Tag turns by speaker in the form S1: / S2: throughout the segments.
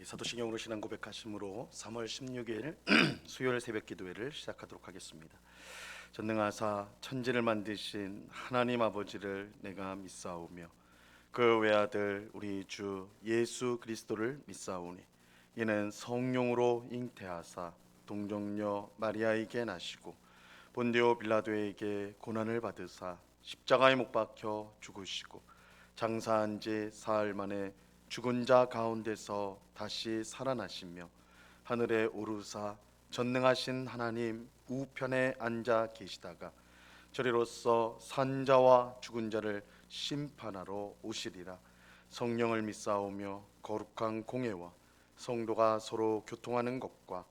S1: 사도신경으로 신앙 고백하심으로 3월 16일 수요일 새벽 기도회를 시작하도록 하겠습니다. 전능하사 천지를 만드신 하나님 아버지를 내가 믿사오며 그 외아들 우리 주 예수 그리스도를 믿사오니 이는 성령으로 잉태하사 동정녀 마리아에게 나시고 본디오 빌라도에게 고난을 받으사 십자가에 못 박혀 죽으시고 장사한 지 사흘 만에 죽은 자 가운데서 다시 살아나시며 하늘에 오르사 전능하신 하나님 우편에 앉아 계시다가 저리로서 산자와 죽은 자를 심판하러 오시리라. 성령을 믿사오며 거룩한 공예와 성도가 서로 교통하는 것과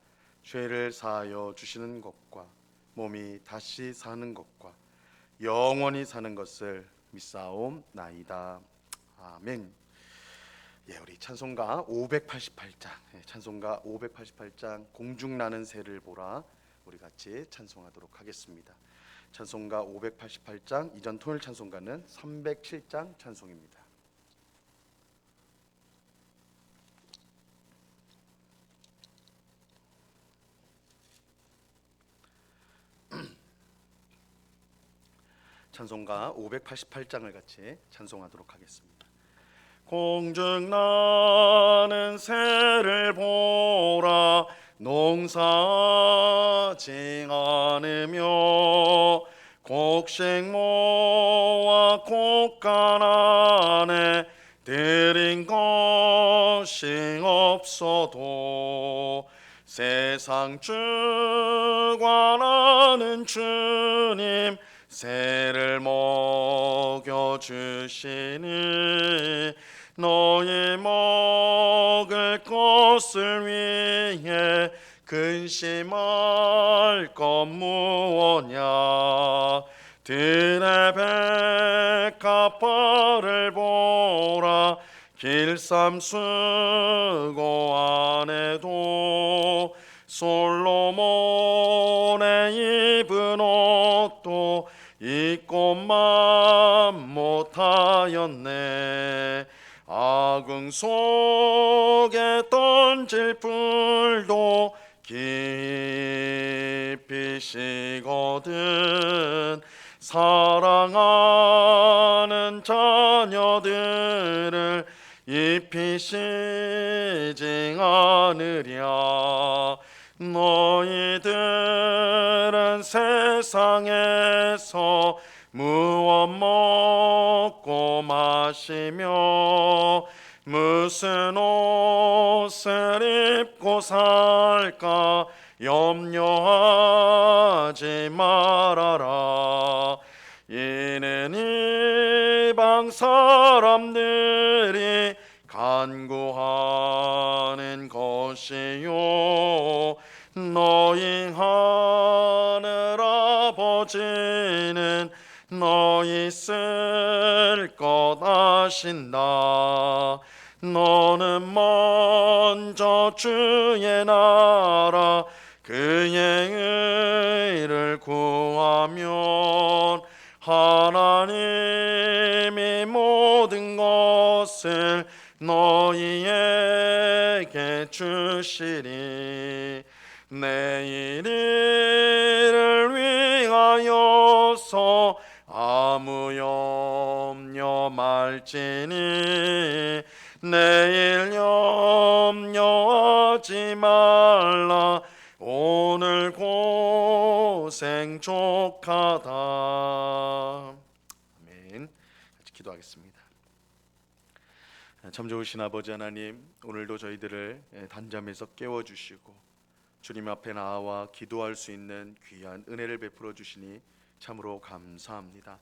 S1: 죄를 사하여 주시는 것과 몸이 다시 사는 것과 영원히 사는 것을 믿사옵나이다. 아멘. 우리 찬송가 588장, 찬송가 588장 공중나는 새를 보라 우리 같이 찬송하도록 하겠습니다. 찬송가 588장, 이전 토요일 찬송가는 307장 찬송입니다. 찬송가 588장을 같이 찬송하도록 하겠습니다. 공중나는 새를 보라 농사하지 않으며 곡식 모아 곡간 안에 들인 것이 없어도 세상 주관하는 주님 새를 먹여주시니 너희 먹을 것을 위해 근심할 것 무엇냐. 들의 백합화를 보라 길쌈수고 안에도 솔로몬의 입은 옷도 입고만 못하였네. 아궁 속에 던질 불도 깊이 시거든 사랑하는 자녀들을 입히시지 않으랴. 너희들은 세상에서 무엇 먹고 마시며 무슨 옷을 입고 살까 염려하지 말아라. 이는 이방 사람들이 간구하는 것이요 너희 하늘 아버지는 너희 쓸 것 아신다. 너는 먼저 주의 나라 그의 의를 구하면 하나님이 모든 것을 너희에게 주시리. 내일 일을 위하여서 아무 염려 말지니 내일 염려하지 말라. 오늘 고생 족하다. 아멘. 같이 기도하겠습니다. 참 좋으신 아버지 하나님, 오늘도 저희들을 단잠에서 깨워주시고 주님 앞에 나와 기도할 수 있는 귀한 은혜를 베풀어 주시니 참으로 감사합니다.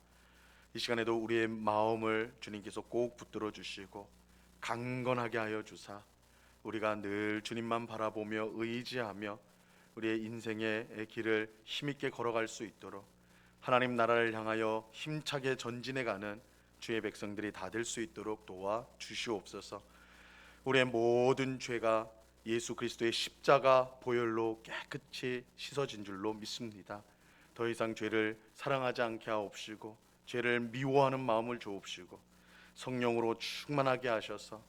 S1: 이 시간에도 우리의 마음을 주님께서 꼭 붙들어 주시고 강건하게 하여 주사 우리가 늘 주님만 바라보며 의지하며 우리의 인생의 길을 힘있게 걸어갈 수 있도록 하나님 나라를 향하여 힘차게 전진해가는 주의 백성들이 다 될 수 있도록 도와 주시옵소서. 우리의 모든 죄가 예수 그리스도의 십자가 보혈로 깨끗이 씻어진 줄로 믿습니다. 더 이상 죄를 사랑하지 않게 하옵시고 죄를 미워하는 마음을 주옵시고 성령으로 충만하게 하셔서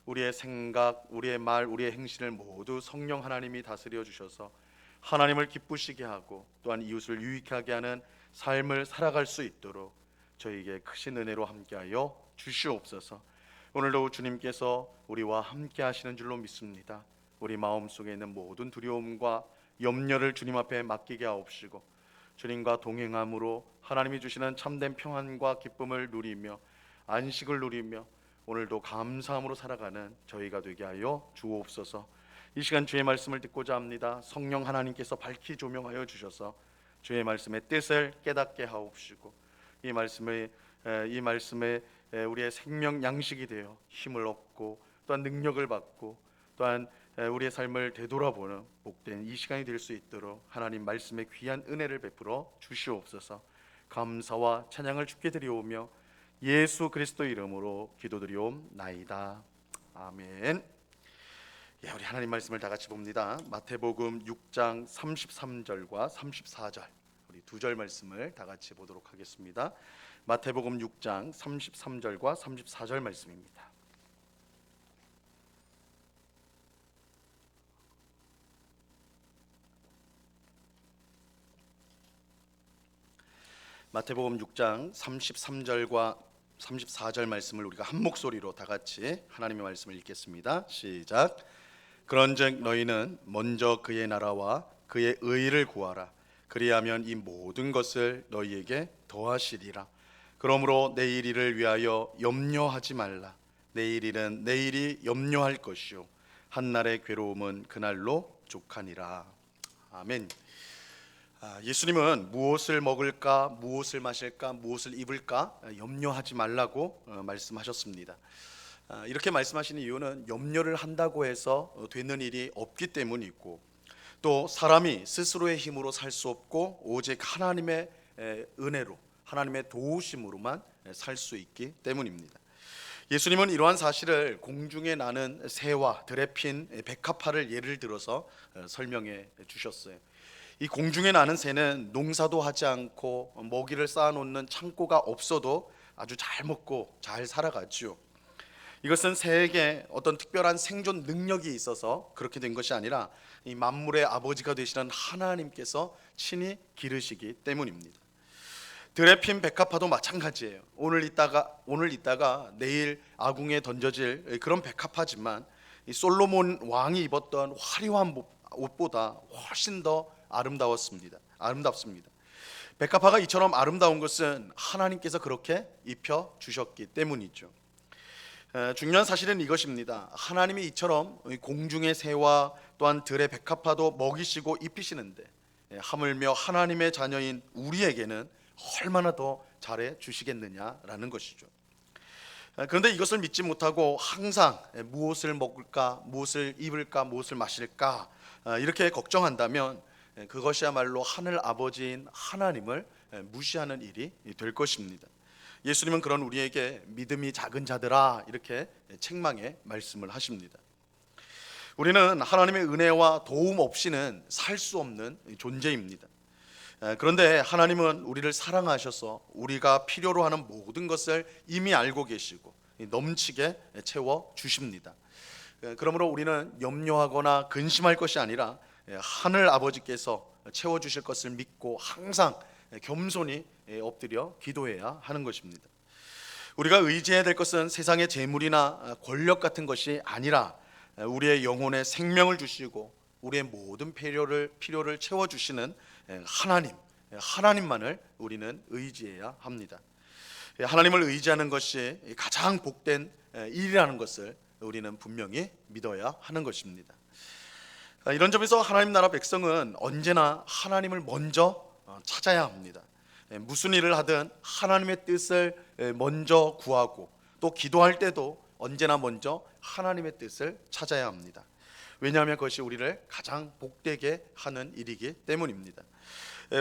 S1: 우리의 생각, 우리의 말, 우리의 행실을 모두 성령 하나님이 다스려 주셔서 하나님을 기쁘시게 하고 또한 이웃을 유익하게 하는 삶을 살아갈 수 있도록 저희에게 크신 은혜로 함께하여 주시옵소서. 오늘도 주님께서 우리와 함께 하시는 줄로 믿습니다. 우리 마음속에 있는 모든 두려움과 염려를 주님 앞에 맡기게 하옵시고 주님과 동행함으로 하나님이 주시는 참된 평안과 기쁨을 누리며 안식을 누리며 오늘도 감사함으로 살아가는 저희가 되게 하여 주옵소서. 이 시간 주의 말씀을 듣고자 합니다. 성령 하나님께서 밝히 조명하여 주셔서 주의 말씀의 뜻을 깨닫게 하옵시고 이 말씀에 우리의 생명 양식이 되어 힘을 얻고 또한 능력을 받고 또한 우리의 삶을 되돌아보는 복된 이 시간이 될 수 있도록 하나님 말씀의 귀한 은혜를 베풀어 주시옵소서. 감사와 찬양을 주께 드리오며 예수 그리스도 이름으로 기도드리옵나이다. 아멘. 예, 우리 하나님 말씀을 다 같이 봅니다. 마태복음 6장 33절과 34절 우리 두 절 말씀을 다 같이 보도록 하겠습니다. 마태복음 6장 33절과 34절 말씀입니다. 마태복음 6장 33절과 34절 말씀을 우리가 한 목소리로 다 같이 하나님의 말씀을 읽겠습니다. 시작. 그런즉 너희는 먼저 그의 나라와 그의 의를 구하라. 그리하면 이 모든 것을 너희에게 더하시리라. 그러므로 내일 일을 위하여 염려하지 말라. 내일 일은 내일이 염려할 것이요 한날의 괴로움은 그날로 족하니라. 아멘. 예수님은 무엇을 먹을까, 무엇을 마실까, 무엇을 입을까 염려하지 말라고 말씀하셨습니다. 이렇게 말씀하시는 이유는 염려를 한다고 해서 되는 일이 없기 때문이고 또 사람이 스스로의 힘으로 살 수 없고 오직 하나님의 은혜로 하나님의 도우심으로만 살 수 있기 때문입니다. 예수님은 이러한 사실을 공중에 나는 새와 들에 핀 백합화를 예를 들어서 설명해 주셨어요. 이 공중에 나는 새는 농사도 하지 않고 먹이를 쌓아놓는 창고가 없어도 아주 잘 먹고 잘 살아가지요. 이것은 새에게 어떤 특별한 생존 능력이 있어서 그렇게 된 것이 아니라 이 만물의 아버지가 되시는 하나님께서 친히 기르시기 때문입니다. 들에 핀 백합화도 마찬가지예요. 오늘 있다가 내일 아궁에 던져질 그런 백합화지만 이 솔로몬 왕이 입었던 화려한 옷보다 훨씬 더 아름답습니다. 백합화가 이처럼 아름다운 것은 하나님께서 그렇게 입혀 주셨기 때문이죠. 중요한 사실은 이것입니다. 하나님이 이처럼 공중의 새와 또한 들의 백합화도 먹이시고 입히시는데 하물며 하나님의 자녀인 우리에게는 얼마나 더 잘해 주시겠느냐라는 것이죠. 그런데 이것을 믿지 못하고 항상 무엇을 먹을까, 무엇을 입을까, 무엇을 마실까 이렇게 걱정한다면 그것이야말로 하늘 아버지인 하나님을 무시하는 일이 될 것입니다. 예수님은 그런 우리에게 믿음이 작은 자들아 이렇게 책망에 말씀을 하십니다. 우리는 하나님의 은혜와 도움 없이는 살 수 없는 존재입니다. 그런데 하나님은 우리를 사랑하셔서 우리가 필요로 하는 모든 것을 이미 알고 계시고 넘치게 채워 주십니다. 그러므로 우리는 염려하거나 근심할 것이 아니라 하늘 아버지께서 채워주실 것을 믿고 항상 겸손히 엎드려 기도해야 하는 것입니다. 우리가 의지해야 될 것은 세상의 재물이나 권력 같은 것이 아니라 우리의 영혼에 생명을 주시고 우리의 모든 필요를 채워주시는 하나님만을 우리는 의지해야 합니다. 하나님을 의지하는 것이 가장 복된 일이라는 것을 우리는 분명히 믿어야 하는 것입니다. 이런 점에서 하나님 나라 백성은 언제나 하나님을 먼저 찾아야 합니다. 무슨 일을 하든 하나님의 뜻을 먼저 구하고 또 기도할 때도 언제나 먼저 하나님의 뜻을 찾아야 합니다. 왜냐하면 그것이 우리를 가장 복되게 하는 일이기 때문입니다.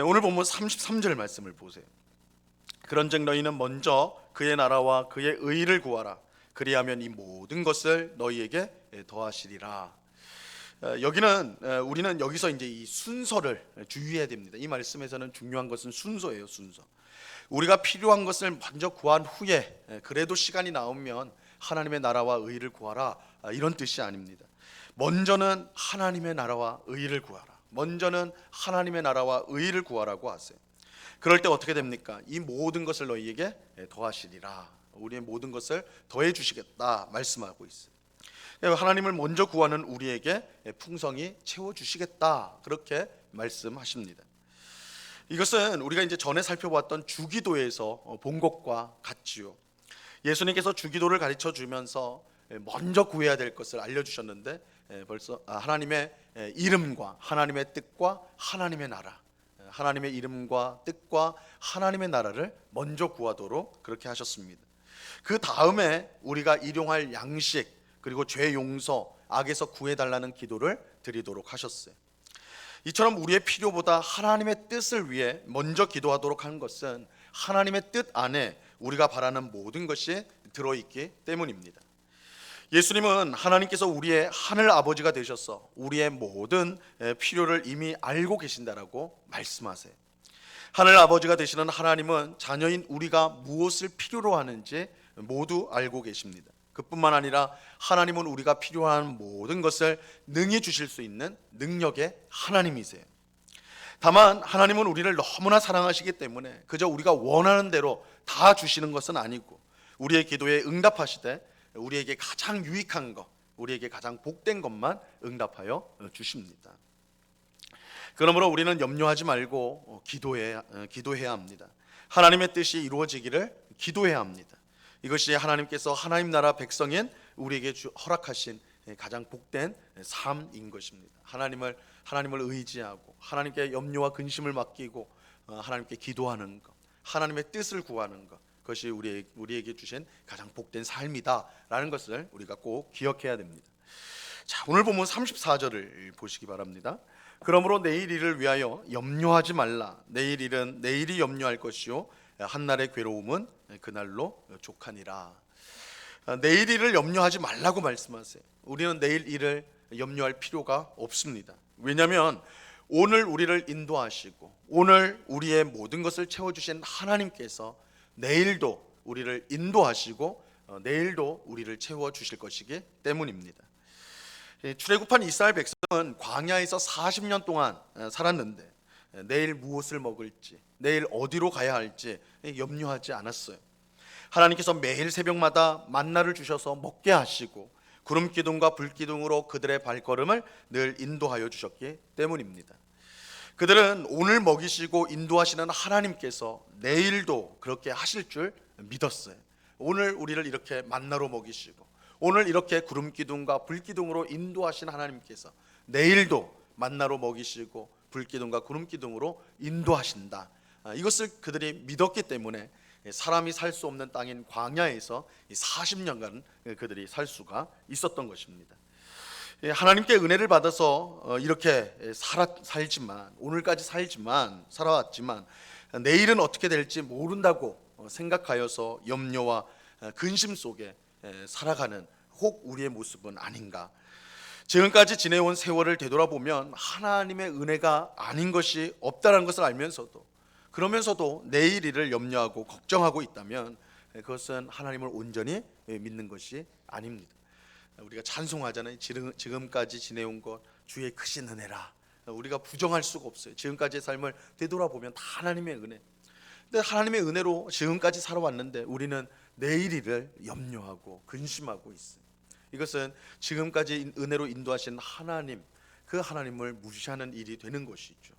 S1: 오늘 본문 33절 말씀을 보세요. 그런즉 너희는 먼저 그의 나라와 그의 의를 구하라. 그리하면 이 모든 것을 너희에게 더하시리라. 여기는 우리는 여기서 이제 이 순서를 주의해야 됩니다. 이 말씀에서는 중요한 것은 순서예요, 순서. 우리가 필요한 것을 먼저 구한 후에 그래도 시간이 나오면 하나님의 나라와 의를 구하라 이런 뜻이 아닙니다. 먼저는 하나님의 나라와 의를 구하라. 먼저는 하나님의 나라와 의를 구하라고 하세요. 그럴 때 어떻게 됩니까? 이 모든 것을 너희에게 더하시리라. 우리의 모든 것을 더해 주시겠다 말씀하고 있어요. 하나님을 먼저 구하는 우리에게 풍성히 채워 주시겠다 그렇게 말씀하십니다. 이것은 우리가 이제 전에 살펴봤던 주기도에서 본 것과 같지요. 예수님께서 주기도를 가르쳐 주면서 먼저 구해야 될 것을 알려주셨는데 벌써 하나님의 이름과 하나님의 뜻과 하나님의 나라, 하나님의 이름과 뜻과 하나님의 나라를 먼저 구하도록 그렇게 하셨습니다. 그 다음에 우리가 일용할 양식 그리고 죄 용서, 악에서 구해달라는 기도를 드리도록 하셨어요. 이처럼 우리의 필요보다 하나님의 뜻을 위해 먼저 기도하도록 하는 것은 하나님의 뜻 안에 우리가 바라는 모든 것이 들어있기 때문입니다. 예수님은 하나님께서 우리의 하늘 아버지가 되셔서 우리의 모든 필요를 이미 알고 계신다라고 말씀하세요. 하늘 아버지가 되시는 하나님은 자녀인 우리가 무엇을 필요로 하는지 모두 알고 계십니다. 그뿐만 아니라 하나님은 우리가 필요한 모든 것을 능히 주실 수 있는 능력의 하나님이세요. 다만 하나님은 우리를 너무나 사랑하시기 때문에 그저 우리가 원하는 대로 다 주시는 것은 아니고 우리의 기도에 응답하시되 우리에게 가장 유익한 것, 우리에게 가장 복된 것만 응답하여 주십니다. 그러므로 우리는 염려하지 말고 기도해야 합니다. 하나님의 뜻이 이루어지기를 기도해야 합니다. 이것이 하나님께서 하나님 나라 백성인 우리에게 허락하신 가장 복된 삶인 것입니다. 하나님을 의지하고 하나님께 염려와 근심을 맡기고 하나님께 기도하는 것, 하나님의 뜻을 구하는 것, 그것이 우리에게 주신 가장 복된 삶이다라는 것을 우리가 꼭 기억해야 됩니다. 자, 오늘 본문 34절을 보시기 바랍니다. 그러므로 내일 일을 위하여 염려하지 말라. 내일 일은 내일이 염려할 것이요 한날의 괴로움은 그날로 족하니라. 내일 일을 염려하지 말라고 말씀하세요. 우리는 내일 일을 염려할 필요가 없습니다. 왜냐하면 오늘 우리를 인도하시고 오늘 우리의 모든 것을 채워주신 하나님께서 내일도 우리를 인도하시고 내일도 우리를 채워주실 것이기 때문입니다. 출애굽한 이스라엘 백성은 광야에서 40년 동안 살았는데 내일 무엇을 먹을지, 내일 어디로 가야 할지 염려하지 않았어요. 하나님께서 매일 새벽마다 만나를 주셔서 먹게 하시고 구름 기둥과 불 기둥으로 그들의 발걸음을 늘 인도하여 주셨기 때문입니다. 그들은 오늘 먹이시고 인도하시는 하나님께서 내일도 그렇게 하실 줄 믿었어요. 오늘 우리를 이렇게 만나로 먹이시고 오늘 이렇게 구름 기둥과 불 기둥으로 인도하신 하나님께서 내일도 만나로 먹이시고 불 기둥과 구름 기둥으로 인도하신다. 이것을 그들이 믿었기 때문에 사람이 살 수 없는 땅인 광야에서 40년간 그들이 살 수가 있었던 것입니다. 하나님께 은혜를 받아서 이렇게 살지만 오늘까지 살아왔지만 내일은 어떻게 될지 모른다고 생각하여서 염려와 근심 속에 살아가는 혹 우리의 모습은 아닌가. 지금까지 지내온 세월을 되돌아보면 하나님의 은혜가 아닌 것이 없다는 것을 알면서도 그러면서도 내일 일을 염려하고 걱정하고 있다면 그것은 하나님을 온전히 믿는 것이 아닙니다. 우리가 찬송하잖아요. 지금까지 지내온 것 주의 크신 은혜라. 우리가 부정할 수가 없어요. 지금까지의 삶을 되돌아보면 다 하나님의 은혜. 근데 하나님의 은혜로 지금까지 살아왔는데 우리는 내일 일을 염려하고 근심하고 있어요. 이것은 지금까지 은혜로 인도하신 하나님, 그 하나님을 무시하는 일이 되는 것이죠.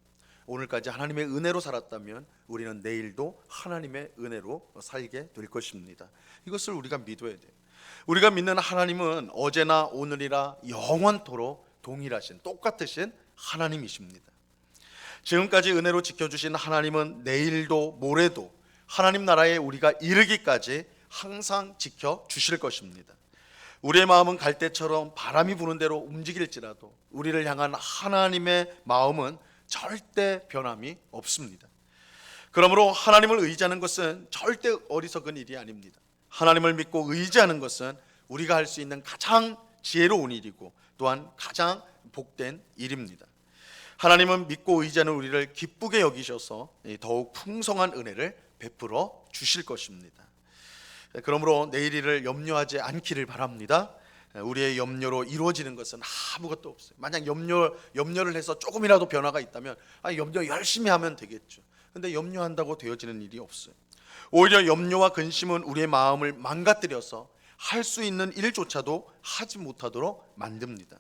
S1: 오늘까지 하나님의 은혜로 살았다면 우리는 내일도 하나님의 은혜로 살게 될 것입니다. 이것을 우리가 믿어야 돼요. 우리가 믿는 하나님은 어제나 오늘이라 영원토록 동일하신 똑같으신 하나님이십니다. 지금까지 은혜로 지켜주신 하나님은 내일도 모레도 하나님 나라에 우리가 이르기까지 항상 지켜주실 것입니다. 우리의 마음은 갈대처럼 바람이 부는 대로 움직일지라도 우리를 향한 하나님의 마음은 절대 변함이 없습니다. 그러므로 하나님을 의지하는 것은 절대 어리석은 일이 아닙니다. 하나님을 믿고 의지하는 것은 우리가 할 수 있는 가장 지혜로운 일이고 또한 가장 복된 일입니다. 하나님은 믿고 의지하는 우리를 기쁘게 여기셔서 더욱 풍성한 은혜를 베풀어 주실 것입니다. 그러므로 내일 일을 염려하지 않기를 바랍니다. 우리의 염려로 이루어지는 것은 아무것도 없어요. 만약 염려를 해서 조금이라도 변화가 있다면 염려 열심히 하면 되겠죠. 근데 염려한다고 되어지는 일이 없어요. 오히려 염려와 근심은 우리의 마음을 망가뜨려서 할 수 있는 일조차도 하지 못하도록 만듭니다.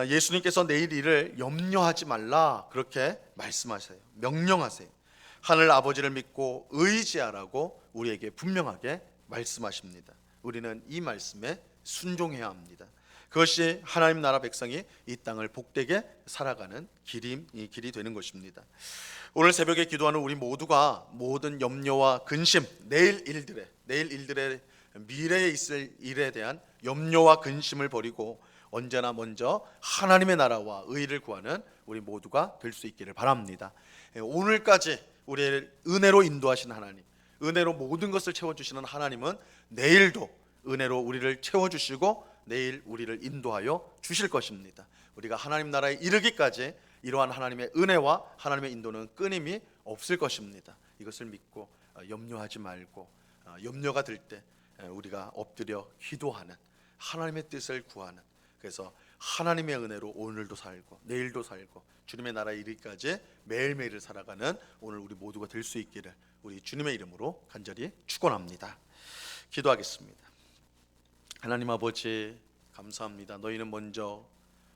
S1: 예수님께서 내일 일을 염려하지 말라 그렇게 말씀하세요. 명령하세요. 하늘 아버지를 믿고 의지하라고 우리에게 분명하게 말씀하십니다. 우리는 이 말씀에 순종해야 합니다. 그것이 하나님 나라 백성이 이 땅을 복되게 살아가는 길이 되는 것입니다. 오늘 새벽에 기도하는 우리 모두가 모든 염려와 근심, 내일 일들의 미래에 있을 일에 대한 염려와 근심을 버리고 언제나 먼저 하나님의 나라와 의를 구하는 우리 모두가 될 수 있기를 바랍니다. 오늘까지 우리를 은혜로 인도하신 하나님, 은혜로 모든 것을 채워주시는 하나님은 내일도 은혜로 우리를 채워주시고 내일 우리를 인도하여 주실 것입니다. 우리가 하나님 나라에 이르기까지 이러한 하나님의 은혜와 하나님의 인도는 끊임이 없을 것입니다. 이것을 믿고 염려하지 말고 염려가 들 때 우리가 엎드려 기도하는, 하나님의 뜻을 구하는, 그래서 하나님의 은혜로 오늘도 살고 내일도 살고 주님의 나라에 이르기까지 매일매일을 살아가는 오늘 우리 모두가 될 수 있기를 우리 주님의 이름으로 간절히 축원합니다. 기도하겠습니다. 하나님 아버지, 감사합니다. 너희는 먼저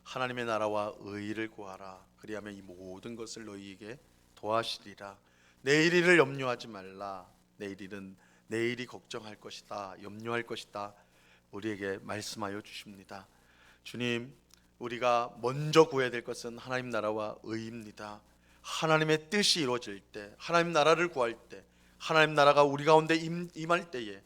S1: 하나님의 나라와 의를 구하라. 그리하면 이 모든 것을 너희에게 더하시리라. 내일 일을 염려하지 말라. 내일 일은 내일이 걱정할 것이다, 염려할 것이다, 우리에게 말씀하여 주십니다. 주님, 우리가 먼저 구해야 될 것은 하나님 나라와 의입니다. 하나님의 뜻이 이루어질 때, 하나님 나라를 구할 때, 하나님 나라가 우리 가운데 임할 때에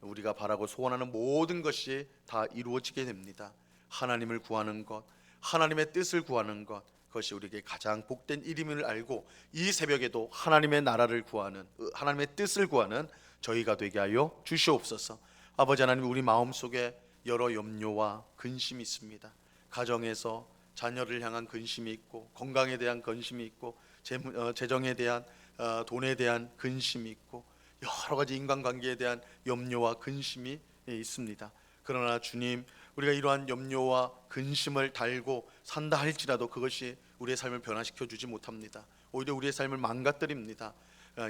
S1: 우리가 바라고 소원하는 모든 것이 다 이루어지게 됩니다. 하나님을 구하는 것, 하나님의 뜻을 구하는 것, 그것이 우리에게 가장 복된 일임을 알고 이 새벽에도 하나님의 나라를 구하는, 하나님의 뜻을 구하는 저희가 되게 하여 주시옵소서. 아버지 하나님, 우리 마음속에 여러 염려와 근심이 있습니다. 가정에서 자녀를 향한 근심이 있고, 건강에 대한 근심이 있고, 재정에 대한, 돈에 대한 근심이 있고, 여러 가지 인간관계에 대한 염려와 근심이 있습니다. 그러나 주님, 우리가 이러한 염려와 근심을 달고 산다 할지라도 그것이 우리의 삶을 변화시켜 주지 못합니다. 오히려 우리의 삶을 망가뜨립니다.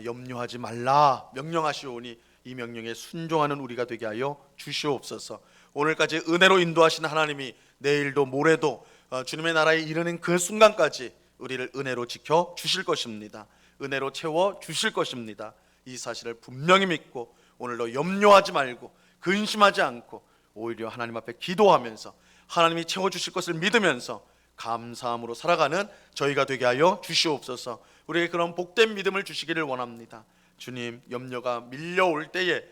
S1: 염려하지 말라 명령하시오니 이 명령에 순종하는 우리가 되게 하여 주시옵소서. 오늘까지 은혜로 인도하신 하나님이 내일도 모레도 주님의 나라에 이르는 그 순간까지 우리를 은혜로 지켜 주실 것입니다. 은혜로 채워 주실 것입니다. 이 사실을 분명히 믿고 오늘도 염려하지 말고 근심하지 않고 오히려 하나님 앞에 기도하면서 하나님이 채워주실 것을 믿으면서 감사함으로 살아가는 저희가 되게 하여 주시옵소서. 우리에게 그런 복된 믿음을 주시기를 원합니다. 주님, 염려가 밀려올 때에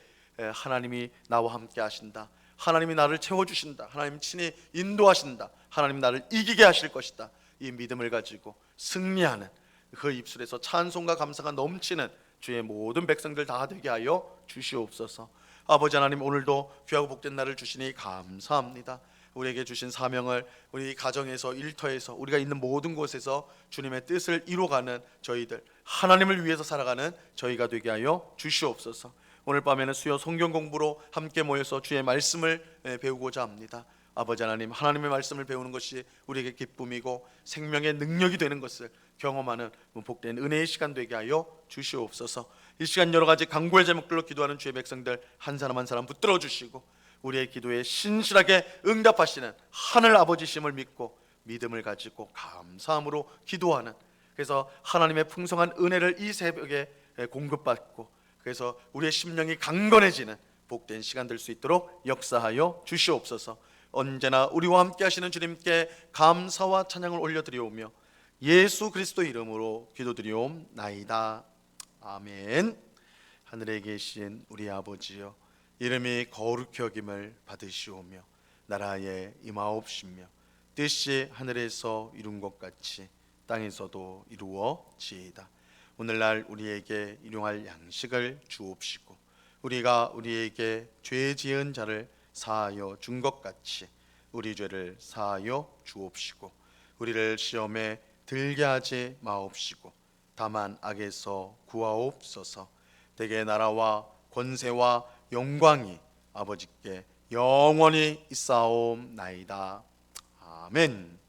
S1: 하나님이 나와 함께 하신다, 하나님이 나를 채워주신다, 하나님 친히 인도하신다, 하나님 나를 이기게 하실 것이다, 이 믿음을 가지고 승리하는 그 입술에서 찬송과 감사가 넘치는 주의 모든 백성들 다 되게 하여 주시옵소서. 아버지 하나님, 오늘도 귀하고 복된 날을 주시니 감사합니다. 우리에게 주신 사명을 우리 가정에서, 일터에서, 우리가 있는 모든 곳에서 주님의 뜻을 이루어가는 저희들, 하나님을 위해서 살아가는 저희가 되게 하여 주시옵소서. 오늘 밤에는 수요 성경 공부로 함께 모여서 주의 말씀을 배우고자 합니다. 아버지 하나님, 하나님의 말씀을 배우는 것이 우리에게 기쁨이고 생명의 능력이 되는 것을 경험하는 복된 은혜의 시간 되게 하여 주시옵소서. 이 시간 여러 가지 간구의 제목들로 기도하는 주의 백성들 한 사람 한 사람 붙들어 주시고 우리의 기도에 신실하게 응답하시는 하늘 아버지심을 믿고 믿음을 가지고 감사함으로 기도하는, 그래서 하나님의 풍성한 은혜를 이 새벽에 공급받고 그래서 우리의 심령이 강건해지는 복된 시간 될 수 있도록 역사하여 주시옵소서. 언제나 우리와 함께 하시는 주님께 감사와 찬양을 올려드리오며 예수 그리스도 이름으로 기도드리옵나이다. 아멘. 하늘에 계신 우리 아버지여, 이름이 거룩히 여김을 받으시오며 나라에 임하옵시며 뜻이 하늘에서 이룬 것 같이 땅에서도 이루어지이다. 오늘날 우리에게 일용할 양식을 주옵시고 우리가 우리에게 죄 지은 자를 사하여 준 것 같이 우리 죄를 사하여 주옵시고 우리를 시험에 들게 하지 마옵시고 다만 악에서 구하옵소서. 대개 나라와 권세와 영광이 아버지께 영원히 있사옵나이다. 아멘.